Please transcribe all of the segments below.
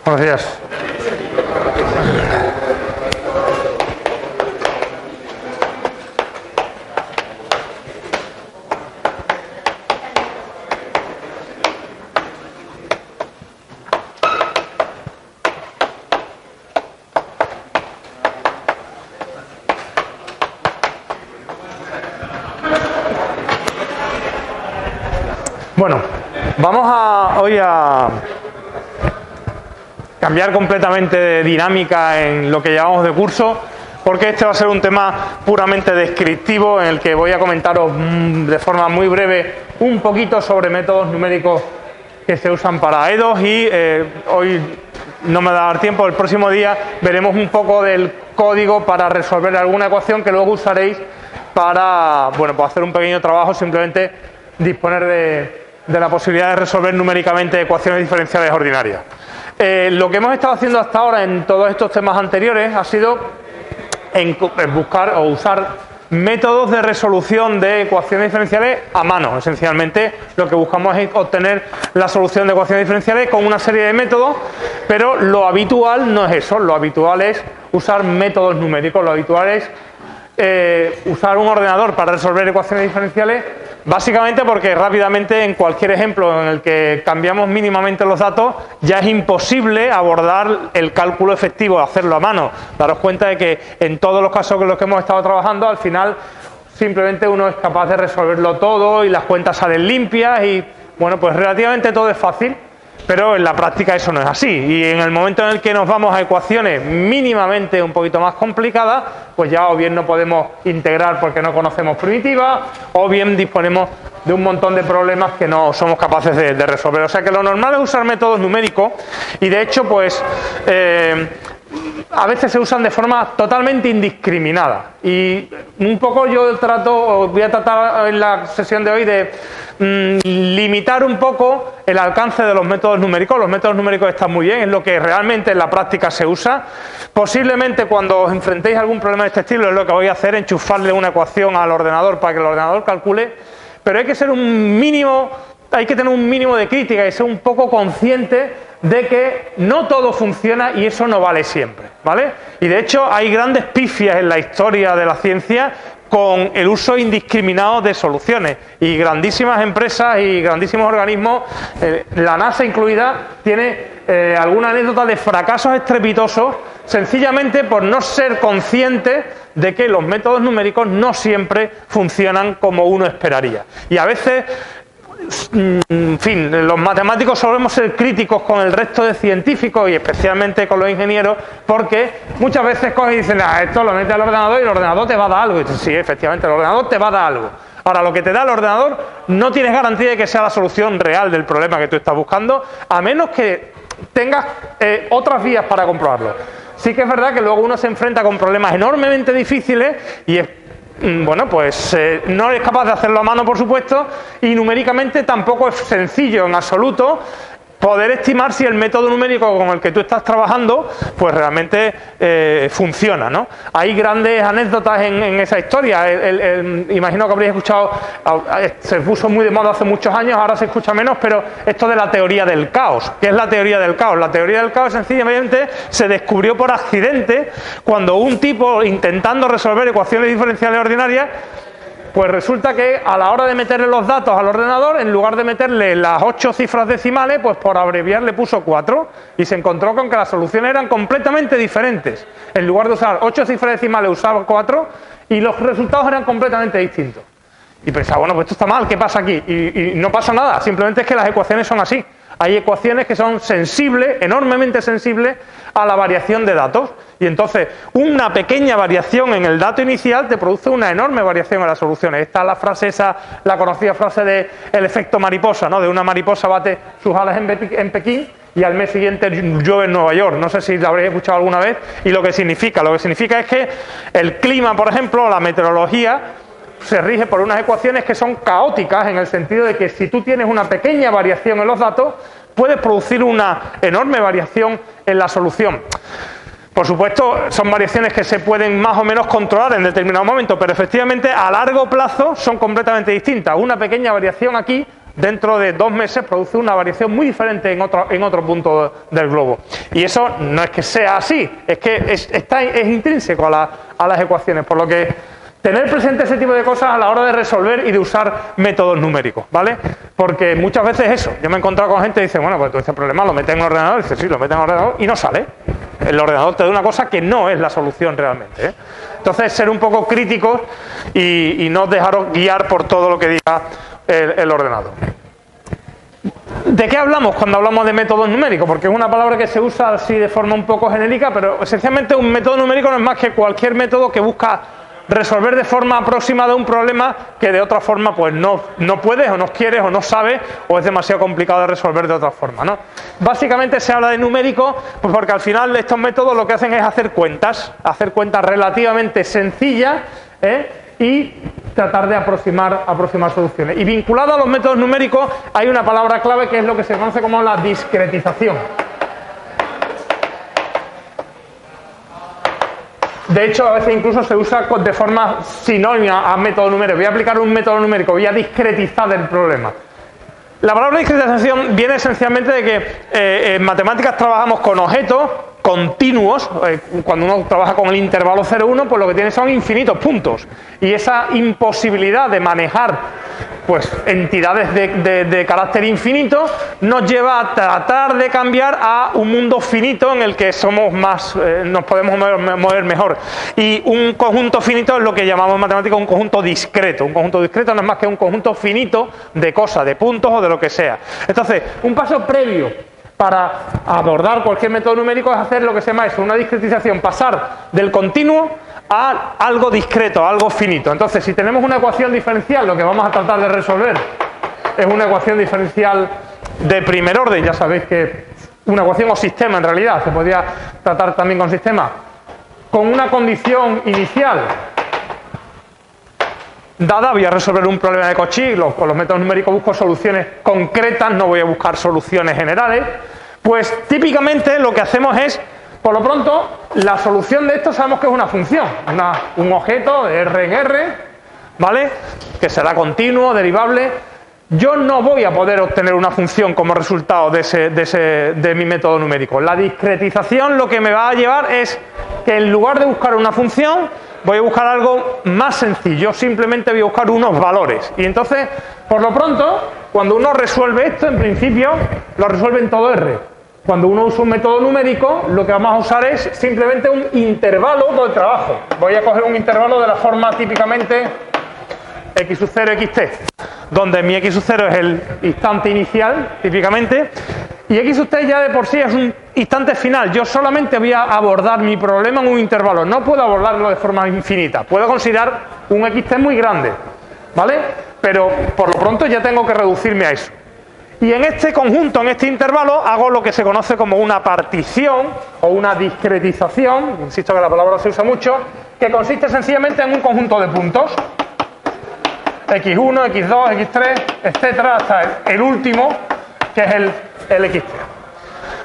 Buenos días. Bueno, vamos hoy a cambiar completamente de dinámica en lo que llevamos de curso, porque este va a ser un tema puramente descriptivo en el que voy a comentaros de forma muy breve un poquito sobre métodos numéricos que se usan para EDOS y hoy no me va a dar tiempo, el próximo día veremos un poco del código para resolver alguna ecuación que luego usaréis para, bueno, pues hacer un pequeño trabajo, simplemente disponer de la posibilidad de resolver numéricamente ecuaciones diferenciales ordinarias. Lo que hemos estado haciendo hasta ahora en todos estos temas anteriores ha sido en buscar o usar métodos de resolución de ecuaciones diferenciales a mano. Esencialmente lo que buscamos es obtener la solución de ecuaciones diferenciales con una serie de métodos, pero lo habitual no es eso, lo habitual es usar métodos numéricos, lo habitual es usar un ordenador para resolver ecuaciones diferenciales, básicamente porque rápidamente en cualquier ejemplo en el que cambiamos mínimamente los datos ya es imposible abordar el cálculo efectivo, hacerlo a mano. Daros cuenta de que en todos los casos en los que hemos estado trabajando, al final simplemente uno es capaz de resolverlo todo y las cuentas salen limpias y bueno, pues relativamente todo es fácil. Pero en la práctica eso no es así, y en el momento en el que nos vamos a ecuaciones mínimamente un poquito más complicadas, pues ya o bien no podemos integrar porque no conocemos primitivas, o bien disponemos de un montón de problemas que no somos capaces de resolver. O sea que lo normal es usar métodos numéricos, y de hecho pues a veces se usan de forma totalmente indiscriminada. Y un poco yo voy a tratar en la sesión de hoy de limitar un poco el alcance de los métodos numéricos. Los métodos numéricos están muy bien, es lo que realmente en la práctica se usa. Posiblemente cuando os enfrentéis a algún problema de este estilo es lo que voy a hacer, enchufarle una ecuación al ordenador para que el ordenador calcule, pero hay que tener un mínimo de crítica y ser un poco consciente de que no todo funciona y eso no vale siempre, ¿vale? Y de hecho hay grandes pifias en la historia de la ciencia con el uso indiscriminado de soluciones, y grandísimas empresas y grandísimos organismos, la NASA incluida, tiene alguna anécdota de fracasos estrepitosos sencillamente por no ser consciente de que los métodos numéricos no siempre funcionan como uno esperaría. Y a veces, en fin, los matemáticos solemos ser críticos con el resto de científicos y especialmente con los ingenieros, porque muchas veces cogen y dicen, esto lo metes al ordenador y el ordenador te va a dar algo. Y dicen, sí, efectivamente, el ordenador te va a dar algo. Ahora, lo que te da el ordenador no tienes garantía de que sea la solución real del problema que tú estás buscando, a menos que tengas otras vías para comprobarlo. Sí que es verdad que luego uno se enfrenta con problemas enormemente difíciles y bueno, pues no eres capaz de hacerlo a mano, por supuesto, y numéricamente tampoco es sencillo en absoluto poder estimar si el método numérico con el que tú estás trabajando pues realmente funciona, ¿no? Hay grandes anécdotas en esa historia. Imagino que habréis escuchado, se puso muy de moda hace muchos años, ahora se escucha menos, pero esto de la teoría del caos. ¿Qué es la teoría del caos? La teoría del caos sencillamente se descubrió por accidente cuando un tipo, intentando resolver ecuaciones diferenciales ordinarias, pues resulta que a la hora de meterle los datos al ordenador, en lugar de meterle las 8 cifras decimales, pues por abreviar le puso 4 y se encontró con que las soluciones eran completamente diferentes. En lugar de usar 8 cifras decimales usaba 4 y los resultados eran completamente distintos. Y pensaba, bueno, pues esto está mal, ¿qué pasa aquí? Y no pasa nada, simplemente es que las ecuaciones son así. Hay ecuaciones que son sensibles, enormemente sensibles a la variación de datos. Y entonces una pequeña variación en el dato inicial te produce una enorme variación en las soluciones. Esta es la frase esa, la conocida frase de el efecto mariposa, ¿no? De una mariposa bate sus alas en Pekín y al mes siguiente llueve en Nueva York. No sé si la habréis escuchado alguna vez. Y lo que significa es que el clima, por ejemplo, la meteorología, se rige por unas ecuaciones que son caóticas, en el sentido de que si tú tienes una pequeña variación en los datos, puedes producir una enorme variación en la solución. Por supuesto, son variaciones que se pueden más o menos controlar en determinado momento, pero efectivamente a largo plazo son completamente distintas. Una pequeña variación aquí dentro de 2 meses produce una variación muy diferente en otro punto del globo. Y eso no es que sea así, es que es intrínseco a las ecuaciones, por lo que tener presente ese tipo de cosas a la hora de resolver y de usar métodos numéricos, ¿vale? Porque muchas veces eso, yo me he encontrado con gente que dice, bueno, pues tú este problema lo metes en el ordenador, y dice, sí, lo metes en el ordenador y no sale. El ordenador te da una cosa que no es la solución realmente, ¿eh? Entonces, ser un poco críticos y no dejaros guiar por todo lo que diga el ordenador. ¿De qué hablamos cuando hablamos de métodos numéricos? Porque es una palabra que se usa así de forma un poco genérica, pero esencialmente un método numérico no es más que cualquier método que busca resolver de forma aproximada un problema que de otra forma pues no puedes o no quieres o no sabes o es demasiado complicado de resolver de otra forma, ¿no? Básicamente se habla de numérico pues porque al final estos métodos lo que hacen es hacer cuentas relativamente sencillas, y tratar de aproximar soluciones. Y vinculado a los métodos numéricos hay una palabra clave que es lo que se conoce como la discretización. De hecho, a veces incluso se usa de forma sinónima a método numérico. Voy a aplicar un método numérico, voy a discretizar el problema. La palabra discretización viene esencialmente de que en matemáticas trabajamos con objetos continuos. Cuando uno trabaja con el intervalo 0,1, pues lo que tiene son infinitos puntos. Y esa imposibilidad de manejar pues entidades de carácter infinito nos lleva a tratar de cambiar a un mundo finito en el que somos más, nos podemos mover mejor. Y un conjunto finito es lo que llamamos en matemáticas un conjunto discreto. Un conjunto discreto no es más que un conjunto finito de cosas, de puntos o de lo que sea. Entonces, un paso previo para abordar cualquier método numérico es hacer lo que se llama eso, una discretización, pasar del continuo a algo discreto, a algo finito. Entonces, si tenemos una ecuación diferencial, lo que vamos a tratar de resolver es una ecuación diferencial de primer orden. Ya sabéis que una ecuación o sistema en realidad, se podría tratar también con sistema, con una condición inicial dada. Voy a resolver un problema de Cauchy, con los métodos numéricos busco soluciones concretas, no voy a buscar soluciones generales. Pues típicamente lo que hacemos es, por lo pronto, la solución de esto sabemos que es una función, un objeto de R en R, ¿vale? Que será continuo, derivable. Yo no voy a poder obtener una función como resultado de mi método numérico. La discretización lo que me va a llevar es que en lugar de buscar una función, voy a buscar algo más sencillo, simplemente voy a buscar unos valores. Y entonces, por lo pronto, cuando uno resuelve esto, en principio, lo resuelve en todo R. Cuando uno usa un método numérico, lo que vamos a usar es simplemente un intervalo de trabajo. Voy a coger un intervalo de la forma típicamente x sub 0, xt, donde mi x sub 0 es el instante inicial, típicamente, y x sub t ya de por sí es un instante final. Yo solamente voy a abordar mi problema en un intervalo, no puedo abordarlo de forma infinita. Puedo considerar un xt muy grande, ¿vale? Pero por lo pronto ya tengo que reducirme a eso. Y en este conjunto, en este intervalo, hago lo que se conoce como una partición o una discretización, insisto que la palabra se usa mucho, que consiste sencillamente en un conjunto de puntos, x1, x2, x3, etcétera, hasta el último, que es el xt.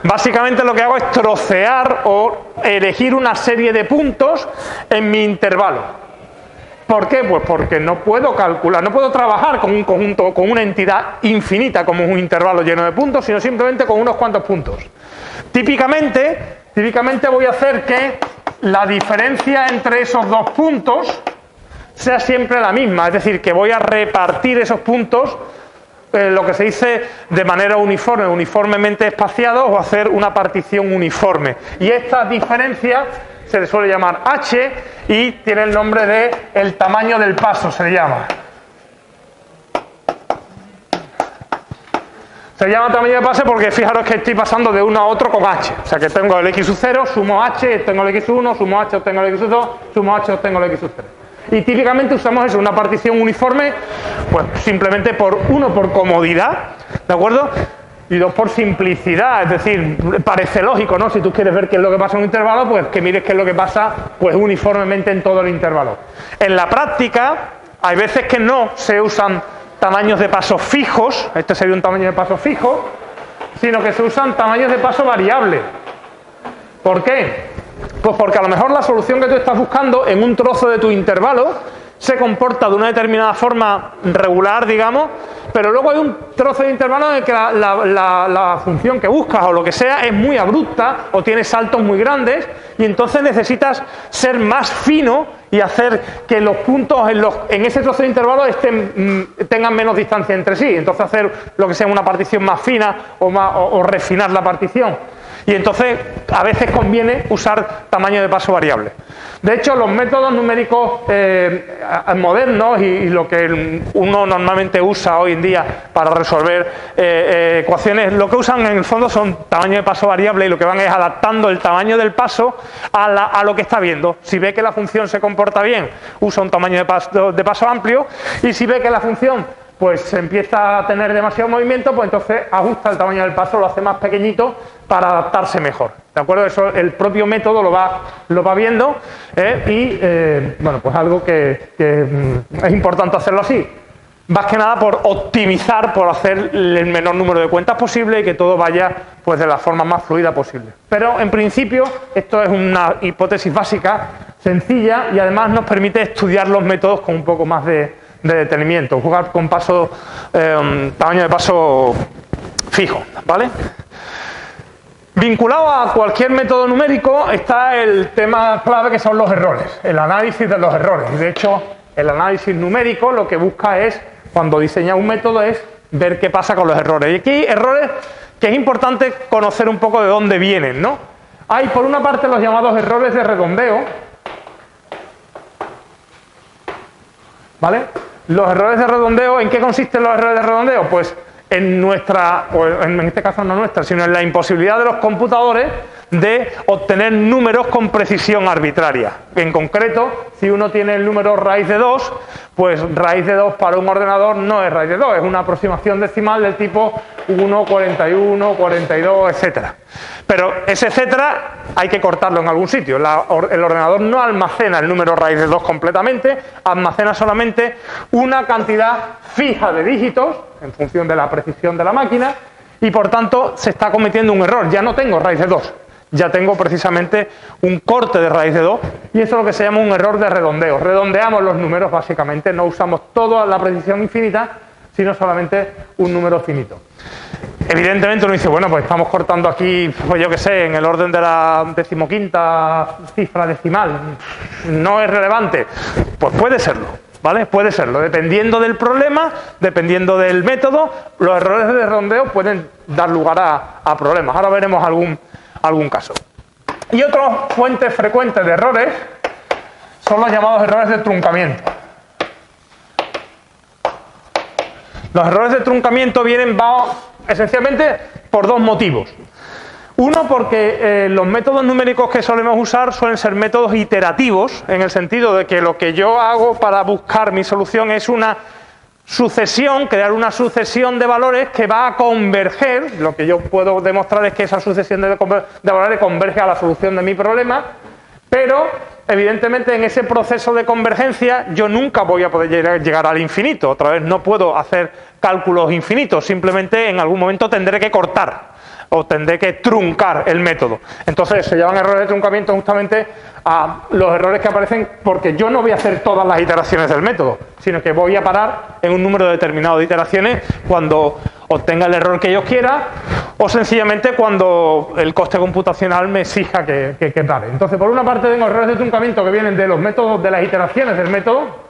Básicamente lo que hago es trocear o elegir una serie de puntos en mi intervalo. ¿Por qué? Pues porque no puedo calcular, no puedo trabajar con un conjunto, con una entidad infinita como un intervalo lleno de puntos, sino simplemente con unos cuantos puntos. Típicamente voy a hacer que la diferencia entre esos dos puntos sea siempre la misma, es decir, que voy a repartir esos puntos, lo que se dice de manera uniforme, uniformemente espaciados, o hacer una partición uniforme. Y esta diferencia se le suele llamar h y tiene el nombre de el tamaño del paso, se le llama. Se llama tamaño de paso porque fijaros que estoy pasando de uno a otro con h. O sea que tengo el x sub 0, sumo h, obtengo el x sub 1, sumo h, obtengo el x sub 2, sumo h, obtengo el x sub 3. Y típicamente usamos eso, una partición uniforme, pues simplemente por comodidad, ¿de acuerdo? Y dos, por simplicidad, es decir, parece lógico, ¿no? Si tú quieres ver qué es lo que pasa en un intervalo, pues que mires qué es lo que pasa pues uniformemente en todo el intervalo. En la práctica, hay veces que no se usan tamaños de pasos fijos, este sería un tamaño de paso fijo, sino que se usan tamaños de paso variables. ¿Por qué? Pues porque a lo mejor la solución que tú estás buscando en un trozo de tu intervalo se comporta de una determinada forma regular, digamos, pero luego hay un trozo de intervalo en el que la función que buscas o lo que sea es muy abrupta o tiene saltos muy grandes y entonces necesitas ser más fino y hacer que los puntos en ese trozo de intervalo tengan menos distancia entre sí. Entonces hacer lo que sea una partición más fina o refinar la partición. Y entonces a veces conviene usar tamaño de paso variable. De hecho, los métodos numéricos modernos y lo que uno normalmente usa hoy en día para resolver ecuaciones, lo que usan en el fondo son tamaño de paso variable y lo que van es adaptando el tamaño del paso a lo que está viendo. Si ve que la función se comporta bien, usa un tamaño de paso amplio, y si ve que la función pues empieza a tener demasiado movimiento, pues entonces ajusta el tamaño del paso, lo hace más pequeñito para adaptarse mejor. ¿De acuerdo? Eso el propio método lo va viendo bueno, pues algo que es importante hacerlo así. Más que nada por optimizar, por hacer el menor número de cuentas posible y que todo vaya pues de la forma más fluida posible. Pero en principio esto es una hipótesis básica, sencilla, y además nos permite estudiar los métodos con un poco más de detenimiento, jugar con tamaño de paso fijo, ¿vale? Vinculado a cualquier método numérico está el tema clave que son los errores, el análisis de los errores. Y de hecho, el análisis numérico lo que busca es, cuando diseña un método, es ver qué pasa con los errores. Y aquí hay errores que es importante conocer un poco de dónde vienen, ¿no? Hay por una parte los llamados errores de redondeo, ¿vale? Los errores de redondeo, ¿en qué consisten los errores de redondeo? Pues en este caso no nuestra, sino en la imposibilidad de los computadores de obtener números con precisión arbitraria. En concreto, si uno tiene el número raíz de 2, pues raíz de 2 para un ordenador no es raíz de 2, es una aproximación decimal del tipo 1, 41, 42, etcétera. Pero ese etcétera hay que cortarlo en algún sitio. El ordenador no almacena el número raíz de 2 completamente, almacena solamente una cantidad fija de dígitos en función de la precisión de la máquina y por tanto se está cometiendo un error. Ya no tengo raíz de 2, ya tengo precisamente un corte de raíz de 2 y eso es lo que se llama un error de redondeo. Redondeamos los números básicamente, no usamos toda la precisión infinita, sino solamente un número finito. Evidentemente uno dice, bueno, pues estamos cortando aquí, pues yo qué sé, en el orden de la 15ª cifra decimal. No es relevante. Pues puede serlo, ¿vale? Puede serlo. Dependiendo del problema, dependiendo del método, los errores de redondeo pueden dar lugar a problemas. Ahora veremos algún caso. Y otra fuente frecuente de errores son los llamados errores de truncamiento. Los errores de truncamiento vienen esencialmente por dos motivos. Uno, porque los métodos numéricos que solemos usar suelen ser métodos iterativos, en el sentido de que lo que yo hago para buscar mi solución es una sucesión, crear una sucesión de valores que va a converger. Lo que yo puedo demostrar es que esa sucesión de valores converge a la solución de mi problema, pero evidentemente en ese proceso de convergencia yo nunca voy a poder llegar al infinito. Otra vez, no puedo hacer cálculos infinitos, simplemente en algún momento tendré que cortar o tendré que truncar el método. Entonces se llaman errores de truncamiento justamente a los errores que aparecen porque yo no voy a hacer todas las iteraciones del método, sino que voy a parar en un número determinado de iteraciones cuando obtenga el error que yo quiera o sencillamente cuando el coste computacional me exija que pare. Entonces, por una parte tengo errores de truncamiento que vienen de los métodos, de las iteraciones del método.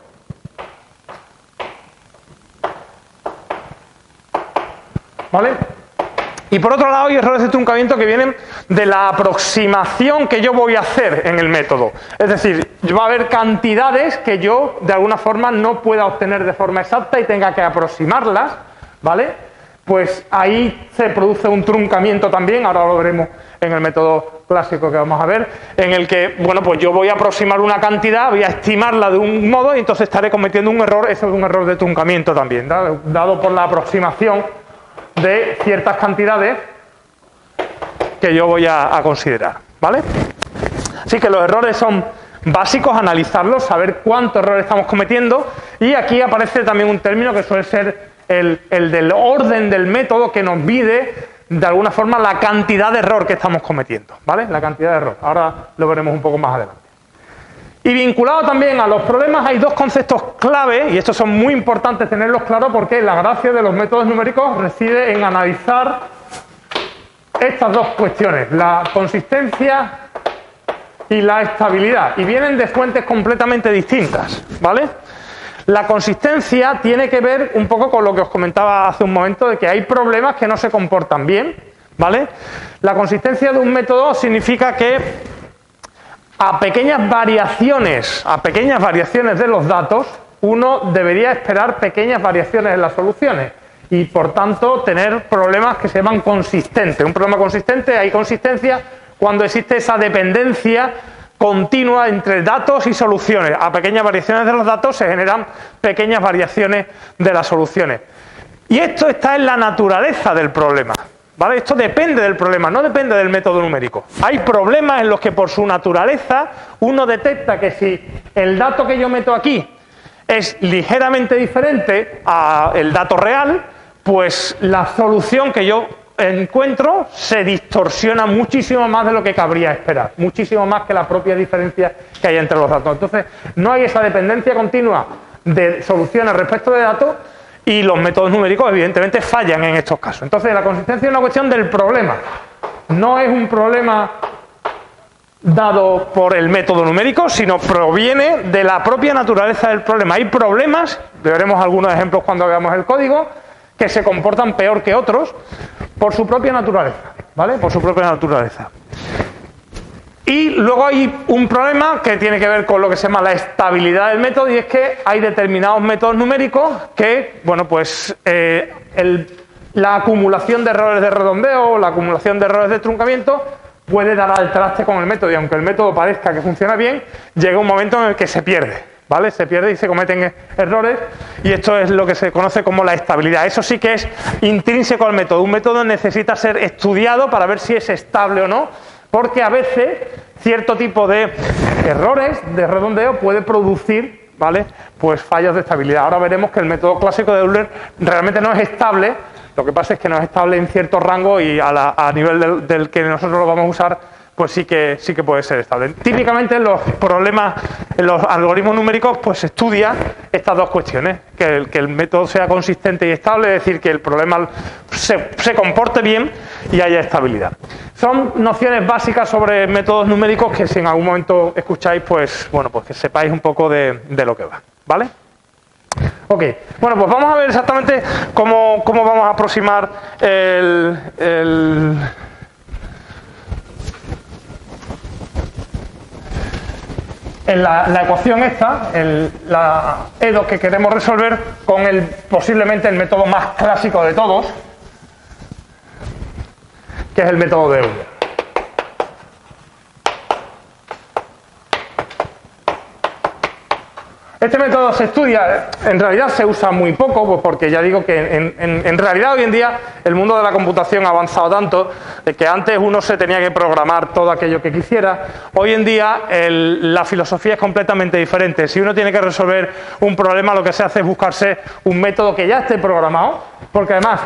¿Vale? Y por otro lado hay errores de truncamiento que vienen de la aproximación que yo voy a hacer en el método. Es decir, va a haber cantidades que yo de alguna forma no pueda obtener de forma exacta y tenga que aproximarlas, ¿vale? Pues ahí se produce un truncamiento también, ahora lo veremos en el método clásico que vamos a ver, en el que, bueno, pues yo voy a aproximar una cantidad, voy a estimarla de un modo y entonces estaré cometiendo un error. Eso es un error de truncamiento también, dado por la aproximación de ciertas cantidades que yo voy a considerar, ¿vale? Así que los errores son básicos, analizarlos, saber cuántos errores estamos cometiendo, y aquí aparece también un término que suele ser el del orden del método, que nos mide de alguna forma la cantidad de error que estamos cometiendo, ¿vale? La cantidad de error. Ahora lo veremos un poco más adelante. Y vinculado también a los problemas hay dos conceptos clave, y estos son muy importantes tenerlos claros porque la gracia de los métodos numéricos reside en analizar estas dos cuestiones, la consistencia y la estabilidad, y vienen de fuentes completamente distintas, ¿vale? La consistencia tiene que ver un poco con lo que os comentaba hace un momento, de que hay problemas que no se comportan bien, ¿vale? La consistencia de un método significa que a pequeñas variaciones de los datos, uno debería esperar pequeñas variaciones en las soluciones y, por tanto, tener problemas que se llaman consistentes. Un problema consistente, hay consistencia cuando existe esa dependencia continua entre datos y soluciones. A pequeñas variaciones de los datos se generan pequeñas variaciones de las soluciones. Y esto está en la naturaleza del problema, ¿vale? Esto depende del problema, no depende del método numérico. Hay problemas en los que por su naturaleza uno detecta que si el dato que yo meto aquí es ligeramente diferente al dato real, pues la solución que yo encuentro se distorsiona muchísimo más de lo que cabría esperar, muchísimo más que la propia diferencia que hay entre los datos. Entonces, no hay esa dependencia continua de soluciones respecto de datos y los métodos numéricos evidentemente fallan en estos casos. Entonces, la consistencia es una cuestión del problema, no es un problema dado por el método numérico, sino proviene de la propia naturaleza del problema. Hay problemas, veremos algunos ejemplos cuando veamos el código, que se comportan peor que otros por su propia naturaleza, ¿vale? Por su propia naturaleza. Y luego hay un problema que tiene que ver con lo que se llama la estabilidad del método, y es que hay determinados métodos numéricos que, bueno, pues la acumulación de errores de redondeo o la acumulación de errores de truncamiento puede dar al traste con el método, y aunque el método parezca que funciona bien, llega un momento en el que se pierde, ¿vale? Se pierde y se cometen errores, y esto es lo que se conoce como la estabilidad. Eso sí que es intrínseco al método. Un método necesita ser estudiado para ver si es estable o no, porque a veces cierto tipo de errores de redondeo puede producir, ¿vale?, pues fallos de estabilidad. Ahora veremos que el método clásico de Euler realmente no es estable. Lo que pasa es que no es estable en cierto rango, y a nivel del que nosotros lo vamos a usar, pues sí que puede ser estable. Típicamente en los problemas, en los algoritmos numéricos, pues se estudia estas dos cuestiones, que el método sea consistente y estable, es decir, que el problema se comporte bien y haya estabilidad. Son nociones básicas sobre métodos numéricos que, si en algún momento escucháis, pues bueno, pues que sepáis un poco de lo que va, ¿vale? Ok, bueno, pues vamos a ver exactamente cómo vamos a aproximar la ecuación esta, la E2 que queremos resolver con posiblemente el método más clásico de todos, que es el método de Euler. Este método se estudia, en realidad se usa muy poco, pues porque ya digo que en realidad hoy en día el mundo de la computación ha avanzado tanto de que antes uno se tenía que programar todo aquello que quisiera. Hoy en día la filosofía es completamente diferente. Si uno tiene que resolver un problema, lo que se hace es buscarse un método que ya esté programado, porque además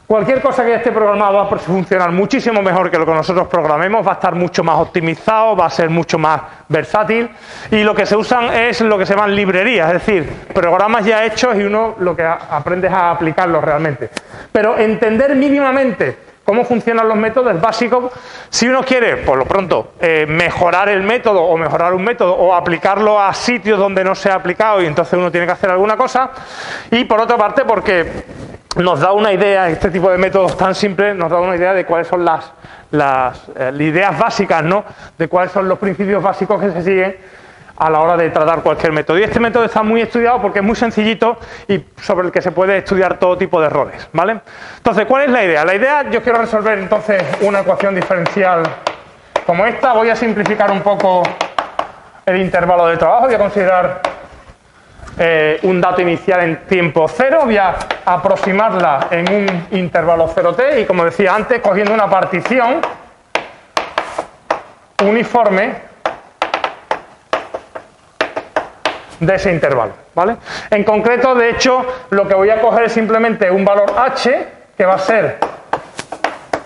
cualquier cosa que ya esté programada va a funcionar muchísimo mejor que lo que nosotros programemos, va a estar mucho más optimizado, va a ser mucho más versátil, y lo que se usan es lo que se llaman librerías, es decir, programas ya hechos, y uno lo que aprende es a aplicarlos realmente. Pero entender mínimamente cómo funcionan los métodos es básico si uno quiere, por lo pronto, mejorar el método o mejorar un método o aplicarlo a sitios donde no se ha aplicado y entonces uno tiene que hacer alguna cosa, y por otra parte porque nos da una idea, este tipo de métodos tan simples nos da una idea de cuáles son las ideas básicas, ¿no?, de cuáles son los principios básicos que se siguen a la hora de tratar cualquier método. Y este método está muy estudiado porque es muy sencillito y sobre el que se puede estudiar todo tipo de errores, ¿vale? Entonces, ¿cuál es la idea? La idea, yo quiero resolver entonces una ecuación diferencial como esta. Voy a simplificar un poco el intervalo de trabajo, voy a considerar un dato inicial en tiempo cero, voy a aproximarla en un intervalo 0t y, como decía antes, cogiendo una partición uniforme de ese intervalo, ¿vale? En concreto, de hecho, lo que voy a coger es simplemente un valor h, que va a ser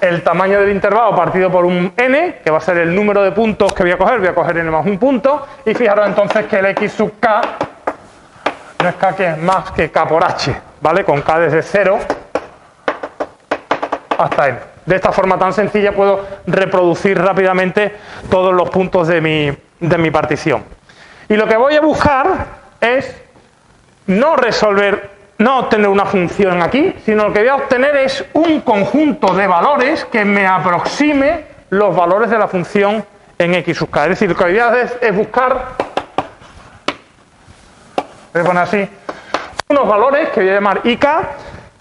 el tamaño del intervalo partido por un n, que va a ser el número de puntos que voy a coger n más un punto, y fijaros entonces que el x sub k no es k que es más que k por h, ¿vale? Con k desde 0 hasta n. De esta forma tan sencilla puedo reproducir rápidamente todos los puntos de mi partición. Y lo que voy a buscar es no obtener una función aquí, sino lo que voy a obtener es un conjunto de valores que me aproxime los valores de la función en x sub k. Es decir, lo que voy a hacer es buscar, voy a poner así, unos valores que voy a llamar ik,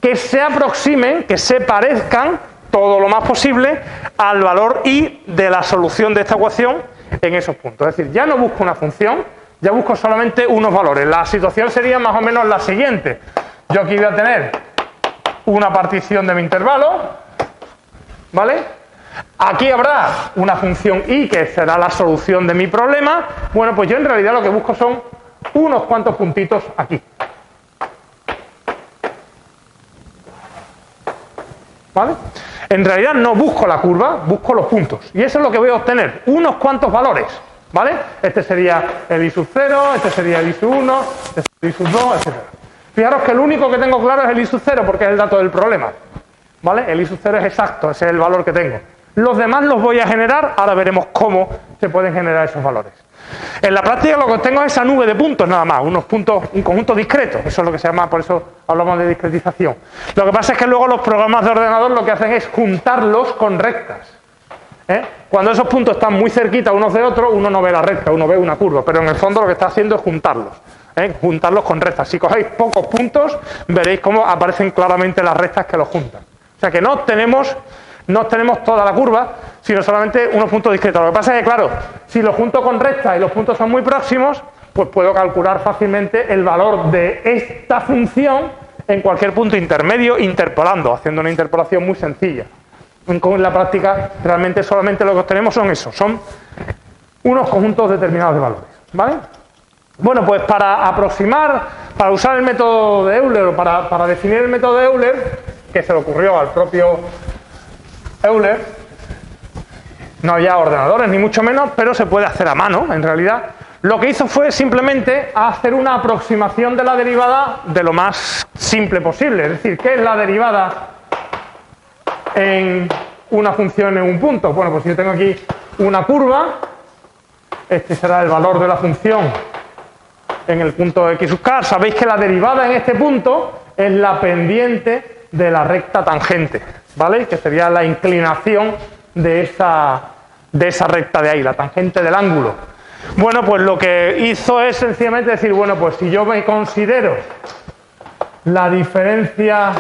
que se aproximen, que se parezcan todo lo más posible al valor i de la solución de esta ecuación en esos puntos. Es decir, ya no busco una función, ya busco solamente unos valores. La situación sería más o menos la siguiente. Yo aquí voy a tener una partición de mi intervalo, ¿vale? Aquí habrá una función i que será la solución de mi problema. Bueno, pues yo en realidad lo que busco son unos cuantos puntitos aquí. ¿Vale? En realidad no busco la curva, busco los puntos. Y eso es lo que voy a obtener, unos cuantos valores. ¿Vale? Este sería el i sub 0, este sería el i sub 1, este sería el i sub 2, etc. Fijaros que el único que tengo claro es el i sub 0 porque es el dato del problema. ¿Vale? El i sub 0 es exacto, ese es el valor que tengo. Los demás los voy a generar, ahora veremos cómo se pueden generar esos valores. En la práctica lo que tengo es esa nube de puntos nada más, unos puntos, un conjunto discreto, eso es lo que se llama, por eso hablamos de discretización. Lo que pasa es que luego los programas de ordenador lo que hacen es juntarlos con rectas. Cuando esos puntos están muy cerquita unos de otros, uno no ve la recta, uno ve una curva, pero en el fondo lo que está haciendo es juntarlos. Juntarlos con rectas. Si cogéis pocos puntos, veréis cómo aparecen claramente las rectas que los juntan. O sea que no tenemos toda la curva, sino solamente unos puntos discretos. Lo que pasa es que, claro, si los junto con rectas y los puntos son muy próximos, pues puedo calcular fácilmente el valor de esta función en cualquier punto intermedio, interpolando, haciendo una interpolación muy sencilla. En la práctica, realmente solamente lo que obtenemos son eso, son unos conjuntos determinados de valores. ¿Vale? Bueno, pues para aproximar, para usar el método de Euler, o para definir el método de Euler, que se le ocurrió al propio Euler, no había ordenadores ni mucho menos, pero se puede hacer a mano, en realidad. Lo que hizo fue simplemente hacer una aproximación de la derivada de lo más simple posible. Es decir, ¿qué es la derivada en una función en un punto? Bueno, pues si yo tengo aquí una curva, este será el valor de la función en el punto x sub k. Sabéis que la derivada en este punto es la pendiente de la recta tangente, ¿vale? Que sería la inclinación de esa recta de ahí, la tangente del ángulo. Bueno, pues lo que hizo es sencillamente decir, bueno, pues si yo me considero la diferencia,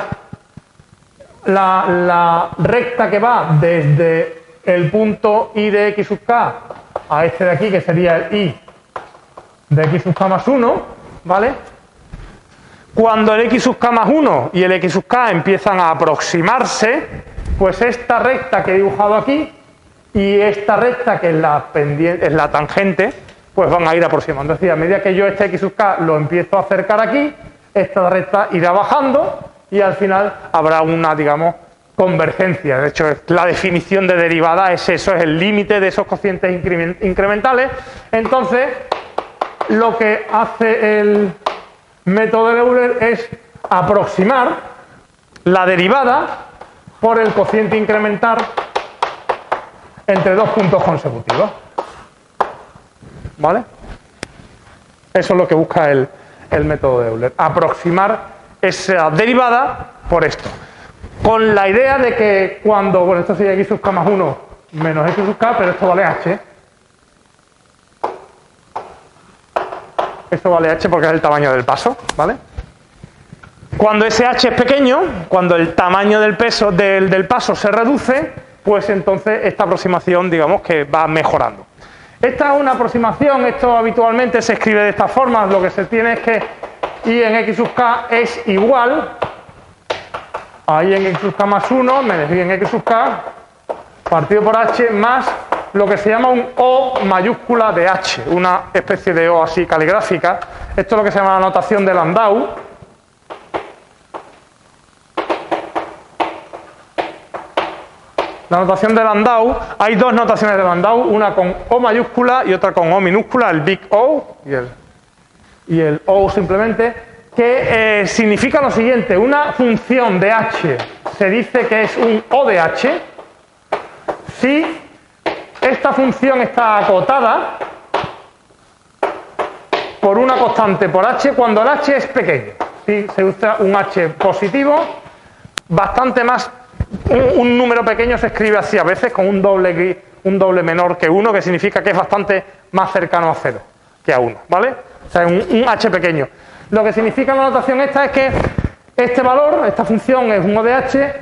la recta que va desde el punto i de x sub k a este de aquí, que sería el i de x sub k más 1, ¿vale? Cuando el x sub k más 1 y el x sub k empiezan a aproximarse, pues esta recta que he dibujado aquí y esta recta que es la tangente, pues van a ir aproximando. Es decir, a medida que yo este x sub k lo empiezo a acercar aquí, esta recta irá bajando y al final habrá una, digamos, convergencia. De hecho, la definición de derivada es eso, es el límite de esos cocientes incrementales. Entonces, lo que hace el método de Euler es aproximar la derivada por el cociente incremental entre dos puntos consecutivos. ¿Vale? Eso es lo que busca el método de Euler, aproximar esa derivada por esto, con la idea de que cuando, bueno, esto sería x sub k más 1 menos x sub k, pero esto vale h. Esto vale h porque es el tamaño del paso, ¿vale? Cuando ese h es pequeño, cuando el tamaño del paso se reduce, pues entonces esta aproximación, digamos, que va mejorando. Esta es una aproximación, esto habitualmente se escribe de esta forma, lo que se tiene es que i en x sub k es igual a i en x sub k más 1 menos i en x sub k partido por h más lo que se llama un O mayúscula de h, una especie de O así caligráfica. Esto es lo que se llama la notación de Landau. la notación de Landau, hay dos notaciones de Landau, una con O mayúscula y otra con O minúscula, el Big O y el O simplemente, que significa lo siguiente: una función de h se dice que es un O de h si esta función está acotada por una constante por h cuando el h es pequeño. Si se usa un h positivo, bastante más, un número pequeño se escribe así a veces con un doble menor que 1, que significa que es bastante más cercano a 0 que a 1, ¿vale? O sea, un h pequeño. Lo que significa la notación esta es que este valor, esta función es un O de h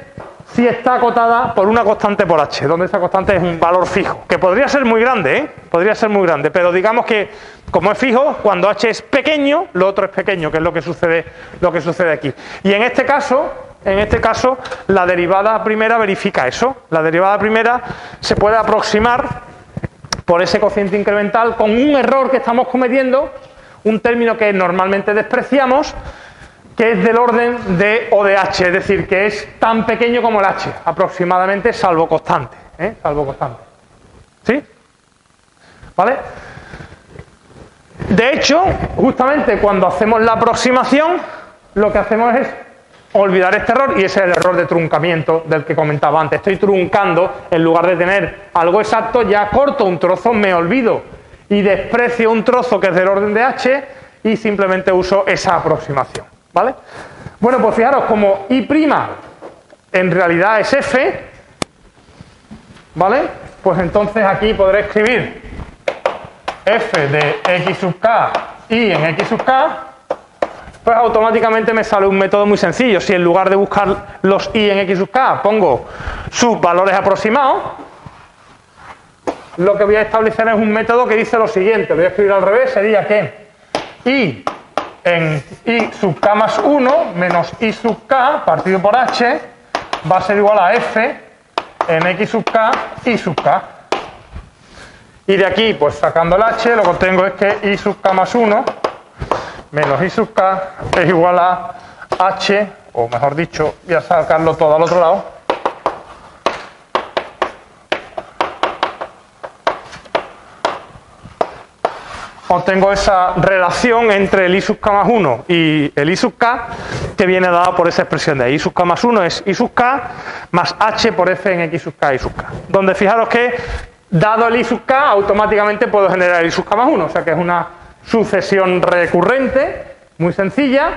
si está acotada por una constante por h, donde esa constante es un valor fijo, que podría ser muy grande, podría ser muy grande, pero digamos que como es fijo, cuando h es pequeño, lo otro es pequeño, que es lo que sucede aquí. Y en este caso, la derivada primera verifica eso. La derivada primera se puede aproximar por ese cociente incremental con un error que estamos cometiendo, un término que normalmente despreciamos, que es del orden de O de h, es decir, que es tan pequeño como el h, aproximadamente, salvo constante. Salvo constante. ¿Sí? ¿Vale? De hecho, justamente cuando hacemos la aproximación, lo que hacemos es olvidar este error, y ese es el error de truncamiento del que comentaba antes. Estoy truncando, en lugar de tener algo exacto, ya corto un trozo, me olvido y desprecio un trozo que es del orden de h y simplemente uso esa aproximación, ¿vale? Bueno, pues fijaros, como I' en realidad es f, ¿vale? Pues entonces aquí podré escribir f de x sub k y en x sub k, pues automáticamente me sale un método muy sencillo. Si en lugar de buscar los i en x sub k pongo sus valores aproximados, lo que voy a establecer es un método que dice lo siguiente, lo voy a escribir al revés, sería que i en i sub k más 1 menos i sub k partido por h va a ser igual a f en x sub k i sub k. Y de aquí, pues sacando el h, lo que obtengo es que i sub k más 1 menos i sub k es igual a h, o mejor dicho, voy a sacarlo todo al otro lado, obtengo esa relación entre el i sub k más 1 y el i sub k, que viene dada por esa expresión de i sub k más 1 es i sub k más h por f en x sub k i sub k, donde fijaros que dado el i sub k automáticamente puedo generar el i sub k más 1, o sea que es una sucesión recurrente muy sencilla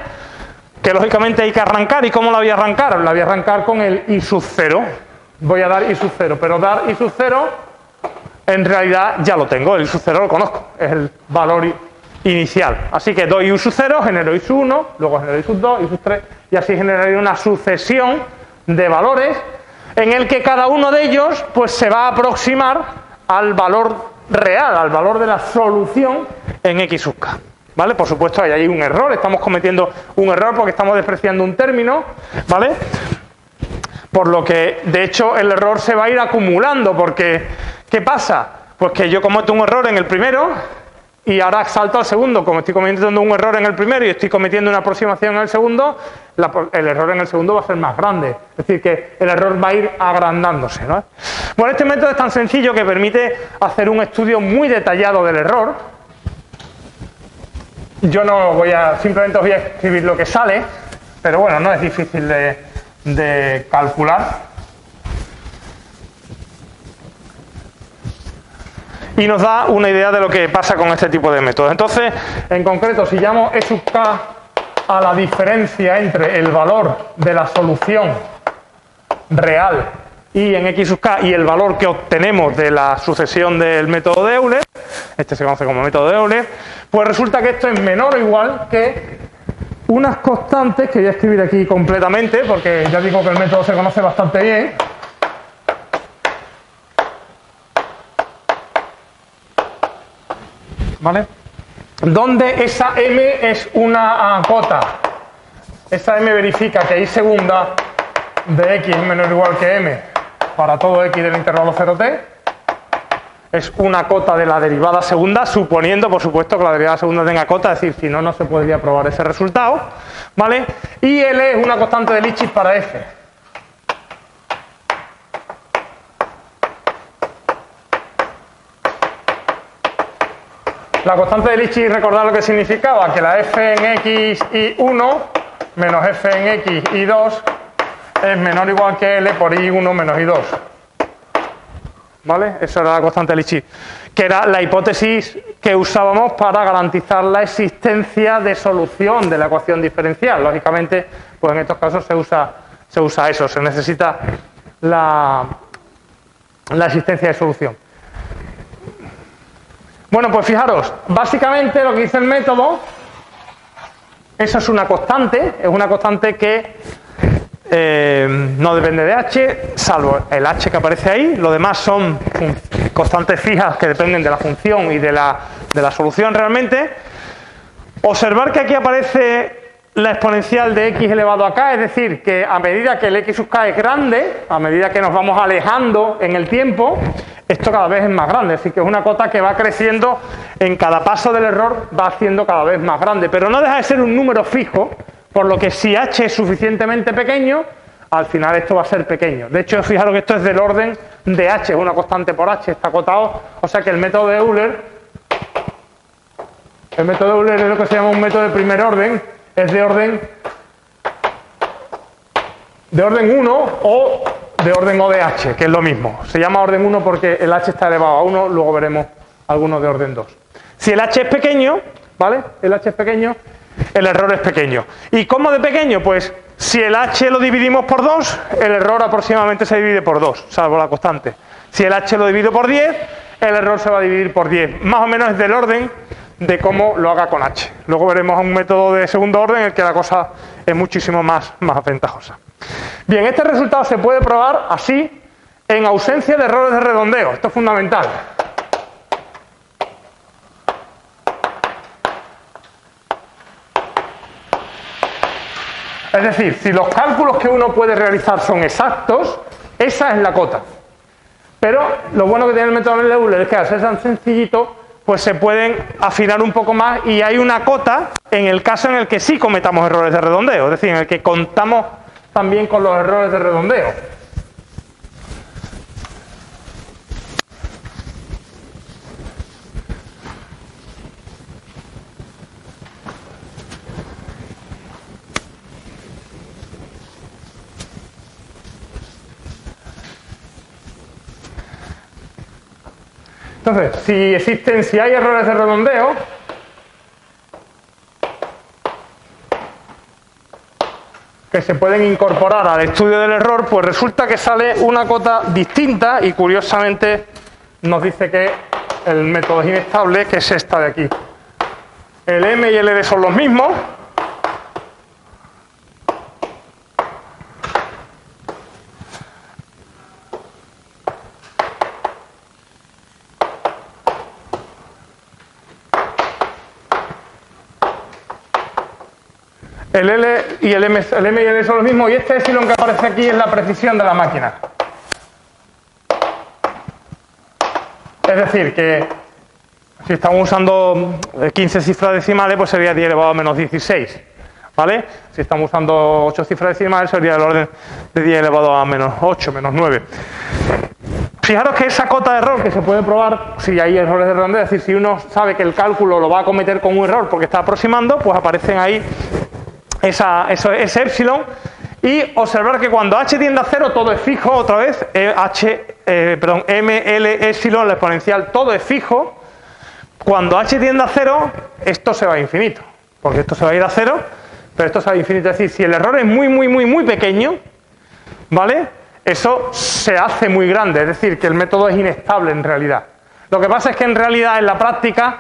que lógicamente hay que arrancar. ¿Y cómo la voy a arrancar? La voy a arrancar con el i sub 0, voy a dar i sub 0, pero dar i sub 0 en realidad ya lo tengo, el i sub 0 lo conozco, es el valor inicial. Así que doy i sub 0, genero i sub 1, luego genero i sub 2, i sub 3, y así generaría una sucesión de valores en el que cada uno de ellos pues se va a aproximar al valor real, al valor de la solución en x sub k. ¿Vale? Por supuesto, ahí hay un error, estamos cometiendo un error porque estamos despreciando un término, ¿vale? Por lo que, de hecho, el error se va a ir acumulando, porque ¿qué pasa? Pues que yo cometo un error en el primero y ahora salto al segundo. Como estoy cometiendo un error en el primero y estoy cometiendo una aproximación en el segundo, el error en el segundo va a ser más grande. Es decir, que el error va a ir agrandándose, ¿no? Bueno, este método es tan sencillo que permite hacer un estudio muy detallado del error. Yo no voy a, simplemente os voy a escribir lo que sale, pero bueno, no es difícil de calcular. Y nos da una idea de lo que pasa con este tipo de métodos. Entonces, en concreto, si llamo E sub k a la diferencia entre el valor de la solución real y en x sub k y el valor que obtenemos de la sucesión del método de Euler, este se conoce como método de Euler, pues resulta que esto es menor o igual que unas constantes que voy a escribir aquí completamente, porque ya digo que el método se conoce bastante bien. ¿Vale? Donde esa m es una cota. Esa m verifica que y segunda de x es menor o igual que m para todo x del intervalo 0t. Es una cota de la derivada segunda, suponiendo, por supuesto, que la derivada segunda tenga cota, es decir, si no, no se podría probar ese resultado, ¿vale? Y L es una constante de Lipschitz para f. La constante de Ricci, recordad lo que significaba, que la f en x y 1 menos f en x y 2 es menor o igual que L por I1 menos I2. ¿Vale? Eso era la constante de Ricci, que era la hipótesis que usábamos para garantizar la existencia de solución de la ecuación diferencial. Lógicamente, pues en estos casos se usa eso, se necesita la existencia de solución. Bueno, pues fijaros, básicamente lo que dice el método, eso es una constante que no depende de h, salvo el h que aparece ahí. Lo demás son constantes fijas que dependen de la función y de la solución realmente. Observar que aquí aparece la exponencial de x elevado a k, es decir, que a medida que el x sub k es grande, a medida que nos vamos alejando en el tiempo, esto cada vez es más grande. Es decir, que es una cota que va creciendo en cada paso del error, va haciendo cada vez más grande. Pero no deja de ser un número fijo, por lo que si h es suficientemente pequeño, al final esto va a ser pequeño. De hecho, fijaros que esto es del orden de h, es una constante por h, está acotado. O sea que el método de Euler es lo que se llama un método de primer orden, es de orden 1 o de orden O de h, que es lo mismo. Se llama orden 1 porque el h está elevado a 1, luego veremos algunos de orden 2. Si el h es pequeño, ¿vale? El h es pequeño, el error es pequeño. ¿Y cómo de pequeño? Pues si el h lo dividimos por 2, el error aproximadamente se divide por 2, salvo la constante. Si el h lo divido por 10, el error se va a dividir por 10. Más o menos es del orden de cómo lo haga con h. Luego veremos un método de segundo orden en el que la cosa es muchísimo más ventajosa. Bien, este resultado se puede probar así en ausencia de errores de redondeo. Esto es fundamental. Es decir, si los cálculos que uno puede realizar son exactos, esa es la cota. Pero lo bueno que tiene el método de Euler es que al ser tan sencillito, pues se pueden afinar un poco más y hay una cota en el caso en el que sí cometamos errores de redondeo, es decir, en el que contamos también con los errores de redondeo. Entonces, si hay errores de redondeo, que se pueden incorporar al estudio del error, pues resulta que sale una cota distinta y curiosamente nos dice que el método es inestable, que es esta de aquí. El m y el l son los mismos. El L y el M y el L son los mismos y este epsilon que aparece aquí es la precisión de la máquina. Es decir, que si estamos usando 15 cifras decimales, pues sería 10 elevado a menos 16. ¿Vale? Si estamos usando 8 cifras decimales, sería del orden de 10 elevado a menos 8, menos 9. Fijaros que esa cota de error que se puede probar si hay errores de redondeo, es decir, si uno sabe que el cálculo lo va a cometer con un error porque está aproximando, pues aparecen ahí ese épsilon, y observar que cuando h tiende a 0 todo es fijo, otra vez, m, l, épsilon, la exponencial, todo es fijo. Cuando h tiende a 0, esto se va a infinito, porque esto se va a ir a 0, pero esto se va a infinito. Es decir, si el error es muy pequeño, ¿vale? Eso se hace muy grande, es decir, que el método es inestable en realidad. Lo que pasa es que en realidad en la práctica,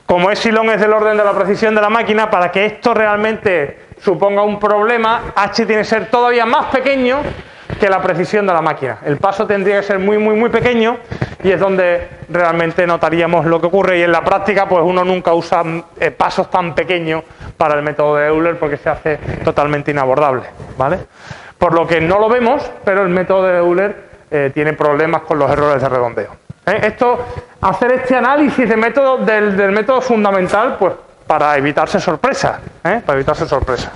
como epsilon es del orden de la precisión de la máquina, para que esto realmente suponga un problema, h tiene que ser todavía más pequeño que la precisión de la máquina. El paso tendría que ser muy pequeño y es donde realmente notaríamos lo que ocurre, y en la práctica pues uno nunca usa pasos tan pequeños para el método de Euler porque se hace totalmente inabordable, ¿vale? Por lo que no lo vemos, pero el método de Euler tiene problemas con los errores de redondeo. Hacer este análisis de método del método fundamental, pues para evitarse sorpresas, para evitarse sorpresas.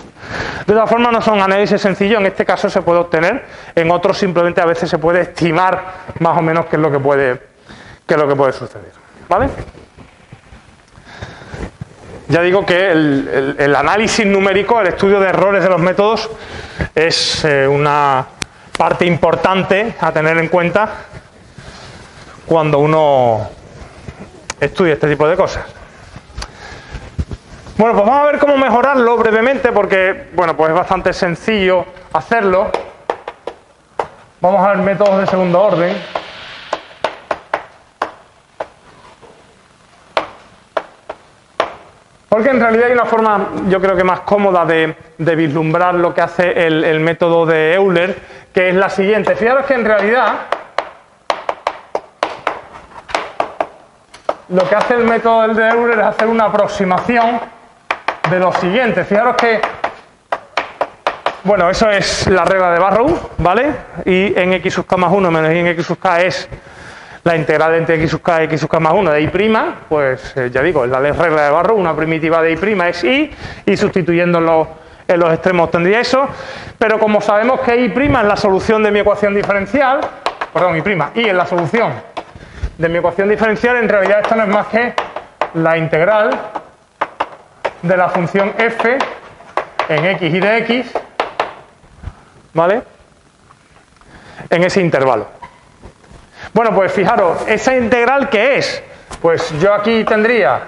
De todas formas, no son análisis sencillos, en este caso se puede obtener, en otros simplemente a veces se puede estimar más o menos qué es lo que puede suceder, ¿vale? ya digo que el análisis numérico, el estudio de errores de los métodos, es una parte importante a tener en cuenta cuando uno estudia este tipo de cosas. Bueno, pues vamos a ver cómo mejorarlo brevemente, porque bueno, pues es bastante sencillo hacerlo. Vamos a ver métodos de segundo orden. Porque en realidad hay una forma, yo creo que más cómoda de vislumbrar lo que hace el método de Euler, que es la siguiente. Fijaros que en realidad lo que hace el método de Euler es hacer una aproximación de lo siguiente. Fijaros que, bueno, eso es la regla de Barrow, ¿vale? Y en x sub k más 1 menos y en x sub k es la integral entre x sub k y x sub k más 1 de i', pues ya digo, es la regla de Barrow, una primitiva de i' es i, y sustituyéndolo en los extremos tendría eso, pero como sabemos que i' es la solución de mi ecuación diferencial, perdón, i' es la solución de mi ecuación diferencial, en realidad esto no es más que la integral de la función f en x y de x, ¿vale?, en ese intervalo. Bueno, pues fijaros, ¿esa integral qué es? Pues yo aquí tendría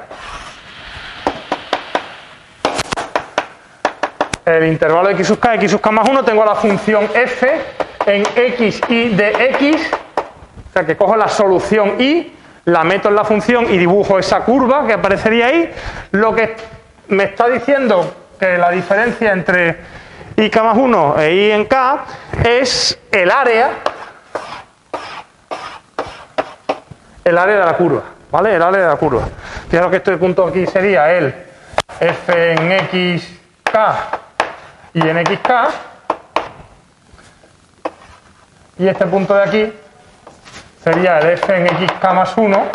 el intervalo de x sub k más 1, tengo la función f en x y de x, o sea que cojo la solución y la meto en la función y dibujo esa curva que aparecería ahí. Lo que me está diciendo que la diferencia entre ik más 1 e i en k es el área de la curva, ¿vale? El área de la curva. Fijaros que este punto aquí sería el f en xk y en xk, y este punto de aquí sería el f en xk más 1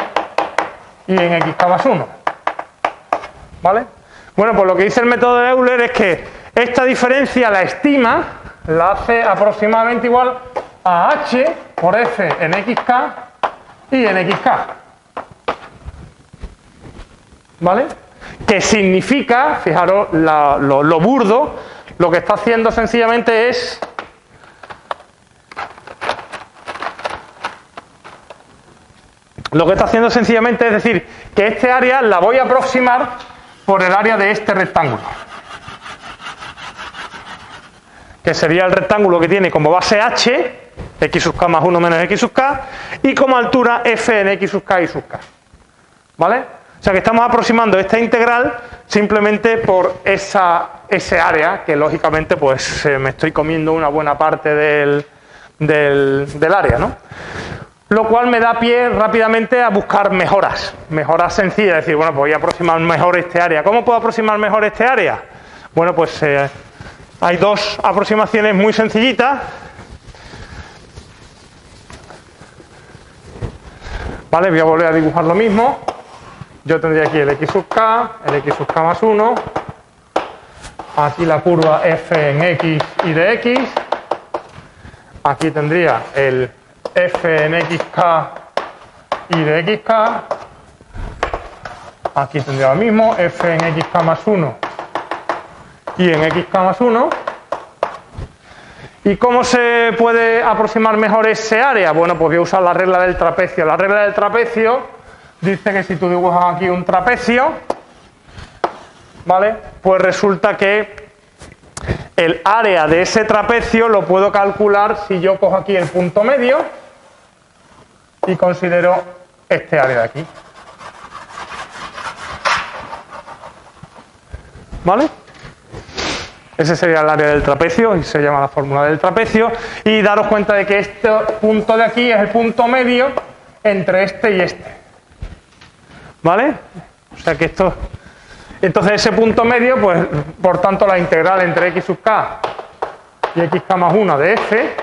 y en xk más 1, ¿vale? Bueno, pues lo que dice el método de Euler es que esta diferencia la estima, la hace aproximadamente igual a h por f en xk y en xk, ¿vale? Que significa, fijaros lo burdo, lo que está haciendo sencillamente es decir que este área la voy a aproximar por el área de este rectángulo, que sería el rectángulo que tiene como base h, x sub k más 1 menos x sub k, y como altura f en x sub k y sub k, ¿vale? O sea que estamos aproximando esta integral simplemente por ese área, que lógicamente pues me estoy comiendo una buena parte del área, ¿no? Lo cual me da pie rápidamente a buscar mejoras sencillas, es decir, bueno, pues voy a aproximar mejor este área. ¿Cómo puedo aproximar mejor este área? Bueno, pues hay dos aproximaciones muy sencillitas. Vale, voy a volver a dibujar lo mismo. Yo tendría aquí el x sub k más 1, aquí la curva f en x y de x, aquí tendría el f en xk y de xk, aquí tendría lo mismo, f en xk más 1 y en xk más 1. ¿Y cómo se puede aproximar mejor ese área? Bueno, pues voy a usar la regla del trapecio. La regla del trapecio dice que si tú dibujas aquí un trapecio, ¿vale?, pues resulta que el área de ese trapecio lo puedo calcular si yo cojo aquí el punto medio y considero este área de aquí, ¿vale? Ese sería el área del trapecio y se llama la fórmula del trapecio. Y daros cuenta de que este punto de aquí es el punto medio entre este y este, ¿vale? O sea que esto... Entonces ese punto medio, pues por tanto la integral entre x sub k y xk más 1 de f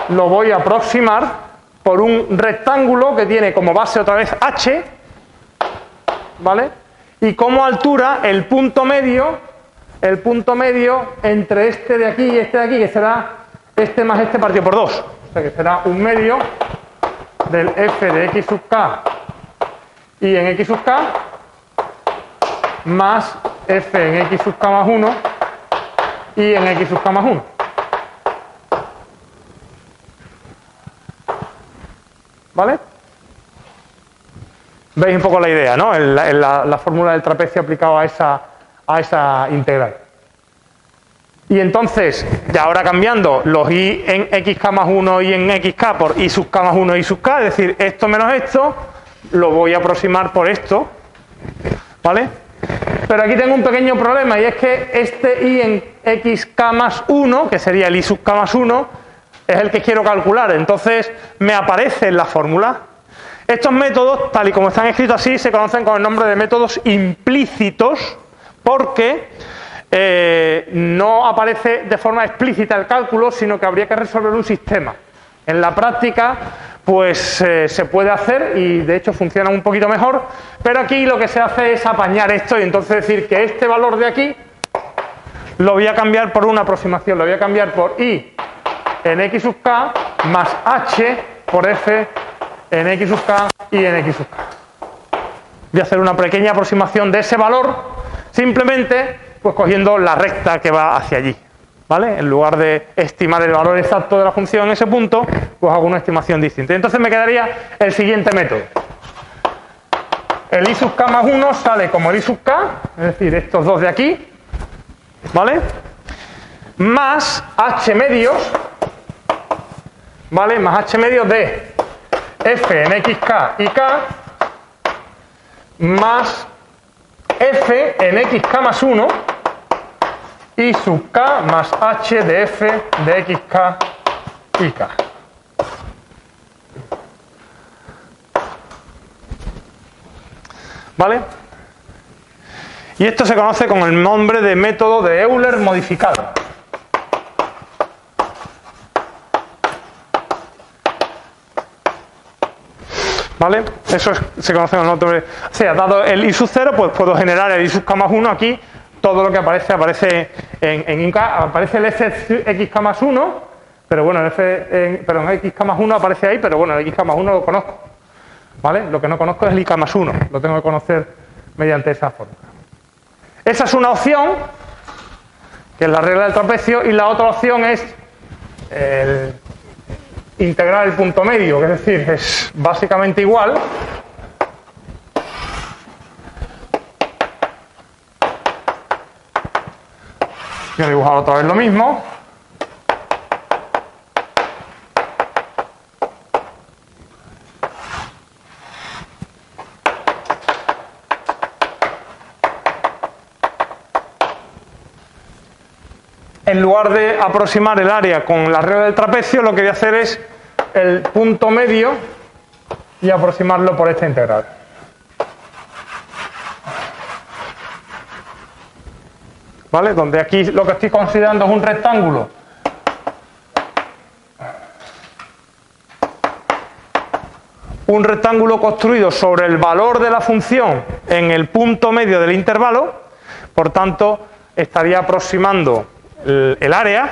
lo voy a aproximar por un rectángulo que tiene como base otra vez h, ¿vale?, y como altura el punto medio entre este de aquí y este de aquí, que será este más este partido por 2, o sea que será un medio del f de x sub k y en x sub k más f en x sub k más 1 y en x sub k más 1. ¿Vale? Veis un poco la idea, ¿no? La fórmula del trapecio aplicado a esa integral. Y entonces, ya ahora cambiando los y en xk más 1 y en xk por y sub k más 1 y sub k, es decir, esto menos esto, lo voy a aproximar por esto, ¿vale? Pero aquí tengo un pequeño problema, y es que este y en xk más 1, que sería el y sub k más 1, es el que quiero calcular, entonces me aparece en la fórmula. Estos métodos, tal y como están escritos así, se conocen con el nombre de métodos implícitos, porque no aparece de forma explícita el cálculo, sino que habría que resolver un sistema. En la práctica, pues se puede hacer y de hecho funciona un poquito mejor, pero aquí lo que se hace es apañar esto y entonces decir que este valor de aquí lo voy a cambiar por una aproximación, lo voy a cambiar por y en x sub k más h por f en x sub k y en x sub k. Voy a hacer una pequeña aproximación de ese valor, simplemente pues cogiendo la recta que va hacia allí, ¿vale? En lugar de estimar el valor exacto de la función en ese punto, pues hago una estimación distinta. Entonces me quedaría el siguiente método. El y sub k más 1 sale como el y sub k, es decir, estos dos de aquí, ¿vale? Más h medios, ¿vale? Más h medios de f en xk y k más f en xk más 1 y sub k más h de f de xk y k. ¿Vale? Y esto se conoce con el nombre de método de Euler modificado. ¿Vale? Eso se conoce con el nombre. O sea, dado el i sub 0, pues puedo generar el i sub k más 1 aquí. Todo lo que aparece en IK, aparece el f xk más 1, pero bueno, en xk más 1 aparece ahí, pero bueno, el xk más 1 lo conozco. ¿Vale? Lo que no conozco es el ik más 1, lo tengo que conocer mediante esa fórmula. Esa es una opción, que es la regla del trapecio, y la otra opción es integrar el punto medio, que es decir, es básicamente igual. Voy a dibujar otra vez lo mismo. En lugar de aproximar el área con la regla del trapecio, lo que voy a hacer es el punto medio y aproximarlo por esta integral. ¿Vale? Donde aquí lo que estoy considerando es un rectángulo. Un rectángulo construido sobre el valor de la función en el punto medio del intervalo, por tanto, estaría aproximando el área.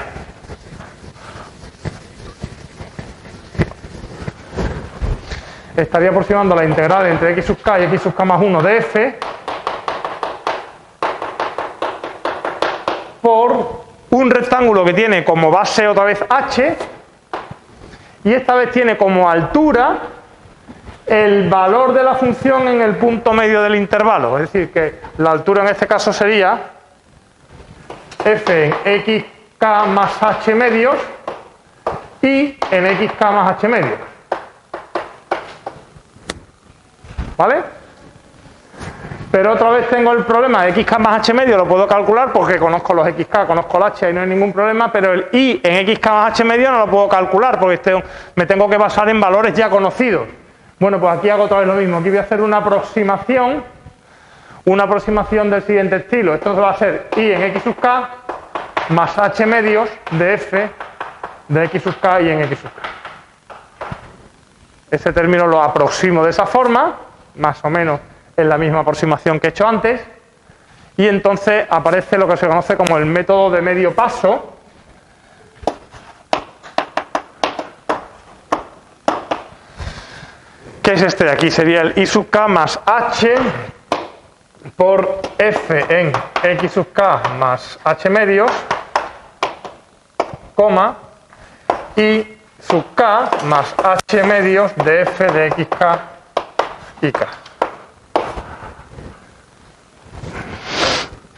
Estaría aproximando la integral entre x sub k y x sub k más 1 de f por un rectángulo que tiene como base otra vez h y esta vez tiene como altura el valor de la función en el punto medio del intervalo. Es decir, que la altura en este caso sería f en xk más h medios y en xk más h medios. ¿Vale? Pero otra vez tengo el problema de xk más h medio, lo puedo calcular porque conozco los xk, conozco el h y no hay ningún problema, pero el y en xk más h medio no lo puedo calcular porque me tengo que basar en valores ya conocidos. Bueno, pues aquí hago otra vez lo mismo, aquí voy a hacer una aproximación del siguiente estilo. Esto va a ser y en x sub k más h medios de f de x sub k y en x sub k. Ese término lo aproximo de esa forma, más o menos en la misma aproximación que he hecho antes, y entonces aparece lo que se conoce como el método de medio paso, que es este de aquí, sería el I sub k más h por f en x sub k más h medios, coma, y sub k más h medios de f de xk y k.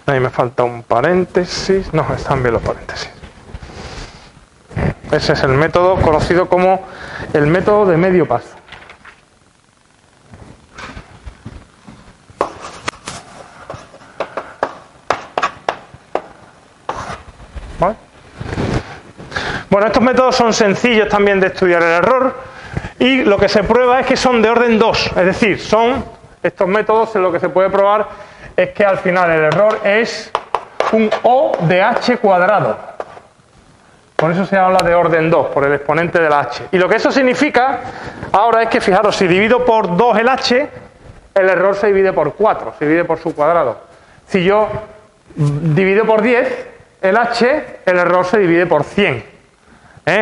Ahí me falta un paréntesis. No, están bien los paréntesis. Ese es el método conocido como el método de medio paso. ¿Vale? Bueno, estos métodos son sencillos también de estudiar el error y lo que se prueba es que son de orden 2, es decir, estos métodos en lo que se puede probar es que al final el error es un O de h cuadrado. Por eso se habla de orden 2, por el exponente de la h. Y lo que eso significa ahora es que, fijaros, si divido por 2 el h, el error se divide por 4, se divide por su cuadrado. Si yo divido por 10 el h, el error se divide por 100.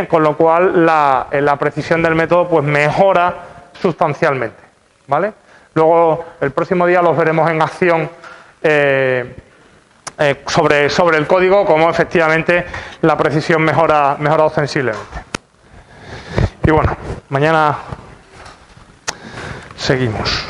Con lo cual la precisión del método pues mejora sustancialmente, ¿vale? Luego el próximo día los veremos en acción sobre el código, cómo efectivamente la precisión mejora ostensiblemente. Y bueno, mañana seguimos.